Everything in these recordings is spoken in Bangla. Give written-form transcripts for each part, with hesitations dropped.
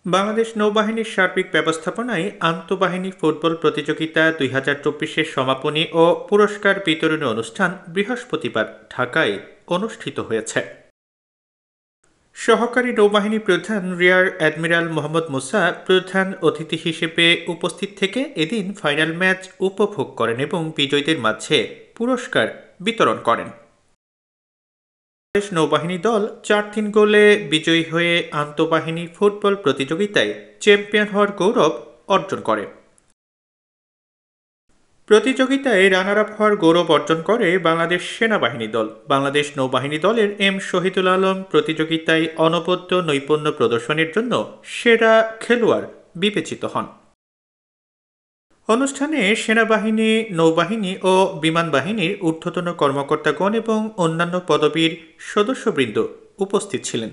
বাংলাদেশ নৌবাহিনীর সার্বিক ব্যবস্থাপনায় আন্তঃবাহিনী ফুটবল প্রতিযোগিতা 2024-এর সমাপনী ও পুরস্কার বিতরণী অনুষ্ঠান বৃহস্পতিবার ঢাকায় অনুষ্ঠিত হয়েছে। সহকারী নৌবাহিনী প্রধান রিয়ার অ্যাডমিরাল মোহাম্মদ মুসা প্রধান অতিথি হিসেবে উপস্থিত থেকে এদিন ফাইনাল ম্যাচ উপভোগ করেন এবং বিজয়ীদের মাঝে পুরস্কার বিতরণ করেন। বাংলাদেশ নৌবাহিনী দল 4-3 গোলে বিজয়ী হয়ে আন্তঃবাহিনী ফুটবল প্রতিযোগিতায় চ্যাম্পিয়ন হওয়ার গৌরব অর্জন করে। প্রতিযোগিতায় রানার আপ হওয়ার গৌরব অর্জন করে বাংলাদেশ সেনাবাহিনী দল। বাংলাদেশ নৌবাহিনী দলের এম শহীদুল আলম প্রতিযোগিতায় অনবদ্য নৈপুণ্য প্রদর্শনের জন্য সেরা খেলোয়াড় বিবেচিত হন। অনুষ্ঠানে সেনাবাহিনী, নৌবাহিনী ও বিমান বাহিনীর ঊর্ধ্বতন কর্মকর্তাগণ এবং অন্যান্য পদবীর সদস্যবৃন্দ উপস্থিত ছিলেন।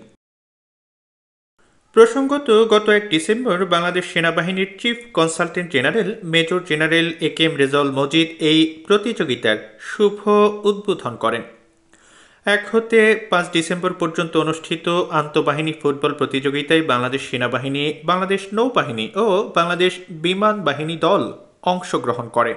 প্রসঙ্গত, গত 1 ডিসেম্বর বাংলাদেশ সেনাবাহিনীর chief consultant general major general AKM Rezaul Majid এই প্রতিযোগিতার শুভ উদ্বোধন করেন। 1 হতে 5 ডিসেম্বর পর্যন্ত অনুষ্ঠিত আন্তঃবাহিনী ফুটবল প্রতিযোগিতায় বাংলাদেশ সেনাবাহিনী, বাংলাদেশ নৌবাহিনী ও বাংলাদেশ বিমান বাহিনী দল অংশগ্রহণ করে।